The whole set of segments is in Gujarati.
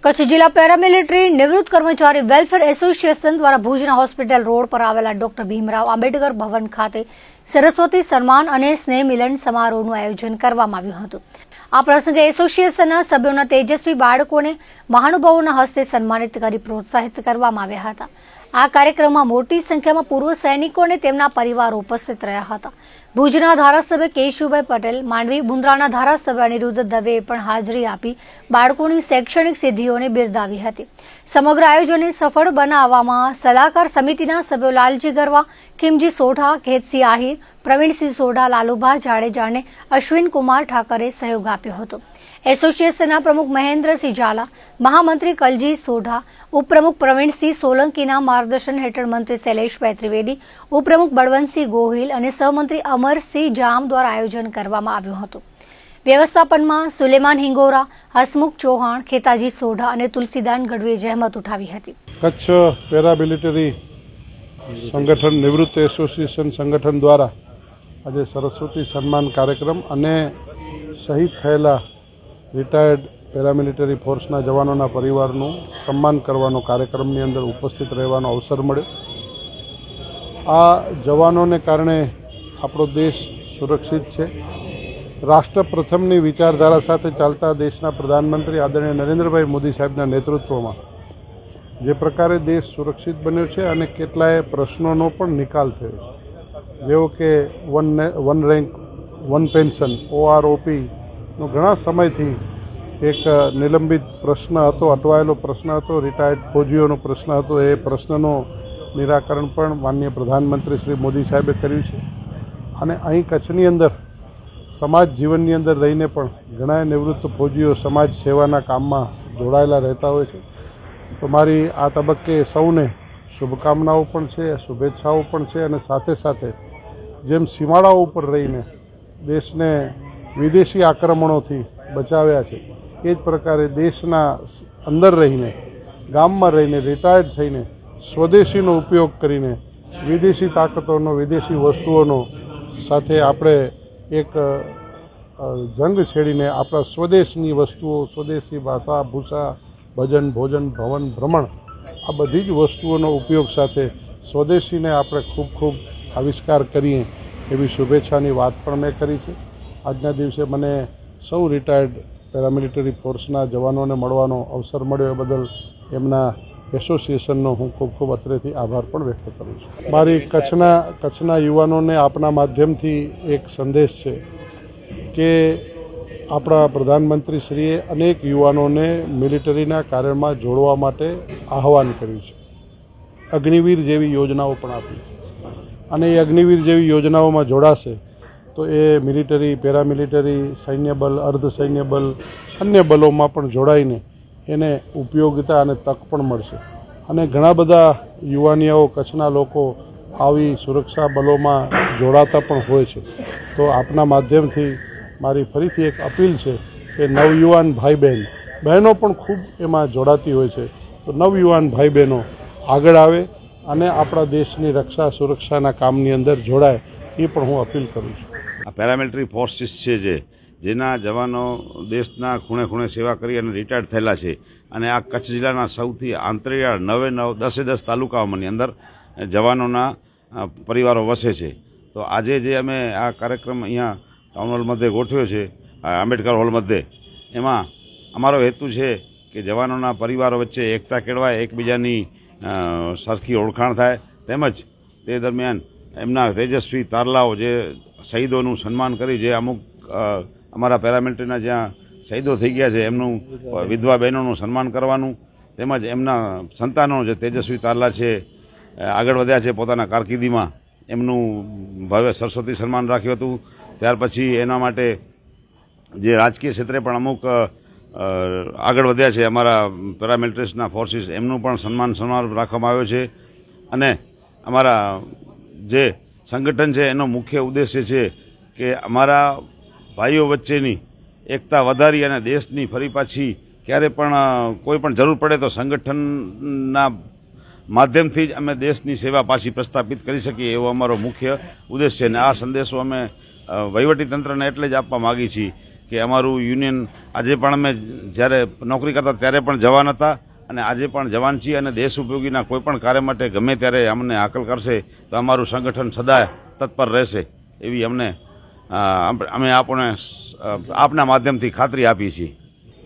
કચ્છ જિલ્લા પેરામિલિટરી નિવૃત્ત કર્મચારી વેલફેર એસોસિએશન દ્વારા ભુજના હોસ્પિટલ રોડ પર આવેલા ડોક્ટર ભીમરાવ આંબેડકર ભવન ખાતે સરસ્વતી સન્માન અને સ્નેહ મિલન સમારોહનું આયોજન કરવામાં આવ્યું હતું। આ પ્રસંગે એસોસિએશનના સભ્યોના તેજસ્વી બાળકોને મહાનુભાવોના હસ્તે સન્માનિત કરી પ્રોત્સાહિત કરવામાં આવ્યા હતા। આ કાર્યક્રમમાં મોટી સંખ્યામાં પૂર્વ સૈનિકો અને તેમના પરિવારો ઉપસ્થિત રહ્યા હતા। ભુજના ધારાસભ્ય કેશુભાઈ પટેલ, માંડવી મુન્દ્રાના ધારાસભ્ય અનિરુદ્ધ દવેએ પણ હાજરી આપી બાળકોની શૈક્ષણિક સિદ્ધિઓને બિરદાવી હતી। સમગ્ર આયોજનને સફળ બનાવવામાં સલાહકાર સમિતિના સભ્યો લાલજી ગરવા, ખીમજી સોઢા, કેતસિંહ આહિર, પ્રવીણસિંહ સોઢા, લાલુભા જાડેજા અને અશ્વિન કુમાર ઠાકરે સહયોગ આપ્યો હતો। એસોસિએશનના પ્રમુખ મહેન્દ્રસિંહ ઝાલા, મહામંત્રી કલજી સોઢા, ઉપપ્રમુખ પ્રવીણસિંહ સોલંકીના માર્ગદર્શન હેઠળ મંત્રી શૈલેષભાઈ ત્રિવેદી, ઉપપ્રમુખ બળવંતસિંહ ગોહિલ અને સહમંત્રી અમરસિંહ જામ દ્વારા આયોજન કરવામાં આવ્યું હતું। વ્યવસ્થાપનમાં સુલેમાન હિંગોરા, હસમુખ ચૌહાણ, ખેતાજી સોઢા અને તુલસીદાન ગઢવીએ જહેમત ઉઠાવી હતી। કચ્છ પેરામિલિટરી સંગઠન નિવૃત્ત એસોસિએશન સંગઠન દ્વારા આજે સરસ્વતી સન્માન કાર્યક્રમ અને શહીદ થયેલા રિટાયર્ડ પેરામિલિટરી ફોર્સના જવાનોના પરિવારનું સન્માન કરવાનો કાર્યક્રમની અંદર ઉપસ્થિત રહેવાનો અવસર મળ્યો। આ જવાનોને કારણે આપણો દેશ સુરક્ષિત છે। રાષ્ટ્ર પ્રથમની વિચારધારા સાથે ચાલતા દેશના પ્રધાનમંત્રી આદરણીય નરેન્દ્રભાઈ મોદી સાહેબના નેતૃત્વમાં જે પ્રકારે દેશ સુરક્ષિત બન્યો છે અને કેટલાય પ્રશ્નોનો પણ નિકાલ થયો છે, જેવો કે વન રેન્ક વન પેન્શન OROPનો ઘણા સમયથી એક નિલંબિત પ્રશ્ન હતો, અટવાયેલો પ્રશ્ન હતો, રિટાયર્ડ ફૌજીઓનો પ્રશ્ન હતો। એ પ્રશ્નનો નિરાકરણ પણ માનનીય પ્રધાનમંત્રી શ્રી મોદી સાહેબે કર્યું છે અને અહીં કચ્છની અંદર સમાજ જીવનની અંદર રહીને પણ ઘણા નિવૃત્ત ફૌજીઓ સમાજ સેવાના કામમાં જોડાયેલા રહેતા હોય છે। તો મારી આ તબક્કે સૌને શુભકામનાઓ પણ છે, શુભેચ્છાઓ પણ છે અને સાથે સાથે જેમ સીમાડાઓ ઉપર રહીને દેશને વિદેશી આક્રમણોથી બચાવ્યા છે, એ જ પ્રકારે દેશના અંદર રહીને, ગામમાં રહીને, રિટાયર્ડ થઈને સ્વદેશીનો ઉપયોગ કરીને વિદેશી તાકાતોનો, વિદેશી વસ્તુઓનો સાથે આપણે એક જંગ છેડીને આપણા સ્વદેશની વસ્તુઓ, સ્વદેશી ભાષા, ભૂષા, ભજન, ભોજન, ભવન, ભ્રમણ આ બધી જ વસ્તુઓનો ઉપયોગ સાથે સ્વદેશીને આપણે ખૂબ ખૂબ આવિષ્કાર કરીએ એવી શુભેચ્છાની વાત પણ મેં કરી છે। આજના દિવસે મને સૌ રિટાયર્ડ પેરામિલિટરી ફોર્સના જવાનોને મળવાનો અવસર મળ્યો એ બદલ એમના એસોસિએશનનો હું ખૂબ ખૂબ અત્રેથી આભાર પણ વ્યક્ત કરું છું। મારી કચ્છના યુવાનોને આપના માધ્યમથી એક સંદેશ છે કે આપણા પ્રધાનમંત્રીશ્રીએ અનેક યુવાનોને મિલિટરીના કાર્યમાં જોડવા માટે આહવાન કર્યું છે। અગ્નિવીર જેવી યોજનાઓ પણ આપી અને એ અગ્નિવીર જેવી યોજનાઓમાં જોડાશે તો એ મિલિટરી, પેરામિલિટરી, સૈન્ય બલ, અર્ધ સૈન્ય બલ, અન્ય બલોમાં પણ જોડાઈને એને ઉપયોગિતા અને તક પણ મળશે અને ઘણા બધા યુવાનિયાઓ, કચ્છના લોકો આવી સુરક્ષા બલોમાં જોડાતા પણ હોય છે। તો આપના માધ્યમથી મારી ફરીથી એક અપીલ છે કે નવયુવાન ભાઈ બહેનો પણ ખૂબ એમાં જોડાતી હોય છે, તો નવયુવાન ભાઈ બહેનો આગળ આવે અને આપણા દેશની રક્ષા સુરક્ષાના કામની અંદર જોડાય એ પણ હું અપીલ કરું છું। આ પેરામિલિટરી ફોર્સિસ છે જેના જવાનો દેશના ખૂણે ખૂણે સેવા કરી અને રિટાયર્ડ થયેલા છે અને આ કચ્છ જિલ્લાના સૌથી આંતરિયાળ 9 10 તાલુકાઓની અંદર જવાનોના પરિવારો વસે છે। તો આજે જે અમે આ કાર્યક્રમ અહીંયા ટાઉન હોલ મધ્યે ગોઠવ્યો છે, આંબેડકર હોલ મધ્યે, એમાં અમારો હેતુ છે કે જવાનોના પરિવારો વચ્ચે એકતા કેળવાય, એકબીજાની સરખી ઓળખાણ થાય, તેમજ તે દરમિયાન એમના તેજસ્વી તારલાઓ જે શહીદોનું સન્માન કરી, જે અમુક અમારા પેરામિલિટરીના જ્યાં શહીદો થઈ ગયા છે એમનું વિધવા બહેનોનું સન્માન કરવાનું, તેમજ એમના સંતાનો જે તેજસ્વી તારલા છે, આગળ વધ્યા છે પોતાના કારકિર્દીમાં, એમનું ભવ્ય સરસ્વતી સન્માન રાખ્યું હતું। ત્યાર પછી એના માટે જે રાજકીય ક્ષેત્રે પણ અમુક આગળ વધ્યા છે અમારા પેરામિલિટરીના ફોર્સિસ, એમનું પણ સન્માન રાખવામાં આવ્યો છે અને અમારા જે સંગઠન છે એનો મુખ્ય ઉદ્દેશ્ય છે કે અમારા ભાઈઓ વચ્ચેની એકતા વધારી અને દેશની ફરી પાછી ક્યારે પણ કોઈ પણ જરૂર પડે તો સંગઠનના માધ્યમથી જ અમે દેશની સેવા પાછી પ્રસ્થાપિત કરી શકીએ એવો અમારો મુખ્ય ઉદ્દેશ છે અને આ સંદેશો અમે વહીવટી તંત્રને એટલે જ આપવા માગીએ છીએ કે અમારું યુનિયન આજે પણ અમે જ્યારે નોકરી કરતા ત્યારે પણ જવાન હતા અને આજે પણ જવાન છીએ અને દેશ ઉપયોગીના કોઈ પણ કાર્ય માટે ગમે ત્યારે અમને હાકલ કરશે તો અમારું સંગઠન સદા તત્પર રહેશે એવી અમે આપના માધ્યમથી ખાતરી આપી છીએ.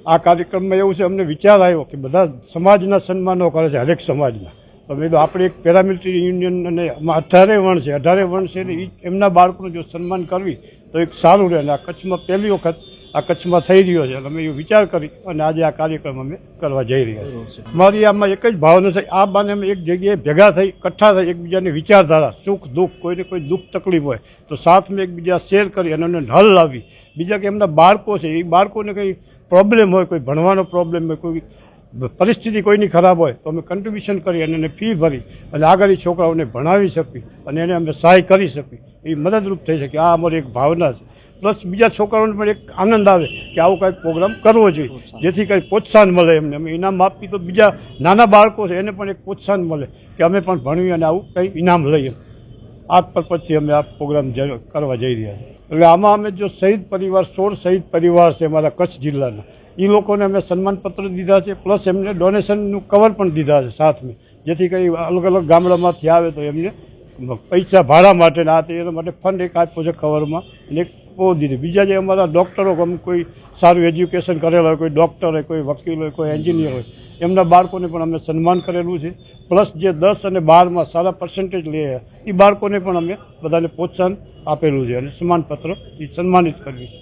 આ કાર્યક્રમમાં એવું છે, અમને વિચાર આવ્યો કે બધા સમાજના સન્માનો કરે છે, હરેક સમાજના. તો મેં તો આપણે એક પેરામિલિટરી યુનિયન અને 18 વણ છે, 18 વણ છે, ને એમના બાળકોનું જો સન્માન કરવી તો એક સારું રહે. અને આ કચ્છમાં પહેલી વખત આ કચ્છમાં થઈ રહ્યો છે. અમે એ વિચાર કરી અને આજે આ કાર્યક્રમ અમે કરવા જઈ રહ્યા છીએ. મારી આમાં એક જ ભાવના છે, આ બાને અમે એક જગ્યાએ ભેગા થઈ, એકઠા થઈ, એકબીજાની વિચારધારા, સુખ દુઃખ, કોઈને કોઈ દુઃખ તકલીફ હોય તો સાથમાં એકબીજા શેર કરી અને એને હલ લાવી. બીજા કે એમના બાળકો છે, એ બાળકોને કંઈ પ્રોબ્લેમ હોય, કોઈ ભણવાનો પ્રોબ્લેમ હોય, કોઈ પરિસ્થિતિ કોઈની ખરાબ હોય તો અમે કન્ટ્રીબ્યુશન કરી અને એને ફી ભરી અને આગળ એ છોકરાઓને ભણાવી શકીએ અને એને અમે સહાય કરી શકીએ, એ મદદરૂપ થઈ શકે. આ અમારી એક ભાવના છે. પ્લસ બીજા છોકરાઓને પણ એક આનંદ આવે કે આવો કંઈક પ્રોગ્રામ કરવો જોઈએ, જેથી કંઈ પ્રોત્સાહન મળે એમને. અમે ઇનામ આપી તો બીજા નાના બાળકો છે એને પણ એક પ્રોત્સાહન મળે કે અમે પણ ભણવી અને આવું કંઈ ઇનામ લઈએ. આ પર્પઝથી અમે આ પ્રોગ્રામ કરવા જઈ રહ્યા છીએ. એટલે આમાં અમે જો શહીદ પરિવાર 16 શહીદ પરિવાર છે અમારા કચ્છ જિલ્લાના, એ લોકોને અમે સન્માનપત્ર દીધા છે, પ્લસ એમને ડોનેશનનું કવર પણ દીધા છે સાથમાં, જેથી કંઈ અલગ અલગ ગામડામાંથી આવે તો એમને પૈસા ભાડા માટે ના તે એના માટે ફંડ એક આપ્યો છે કવરમાં અને એક દીધી. બીજા જે અમારા ડૉક્ટરો, કોઈ સારું એજ્યુકેશન કરેલા હોય, કોઈ ડૉક્ટર હોય, કોઈ વકીલ હોય, કોઈ એન્જિનિયર હોય, એમના બાળકોને પણ અમે સન્માન કરેલું છે. પ્લસ જે 10 અને 12માં સારા પર્સન્ટેજ લે એ બાળકોને પણ અમે બધાને પ્રોત્સાહન આપેલું છે અને સન્માનપત્ર એ સન્માનિત કર્યું છે.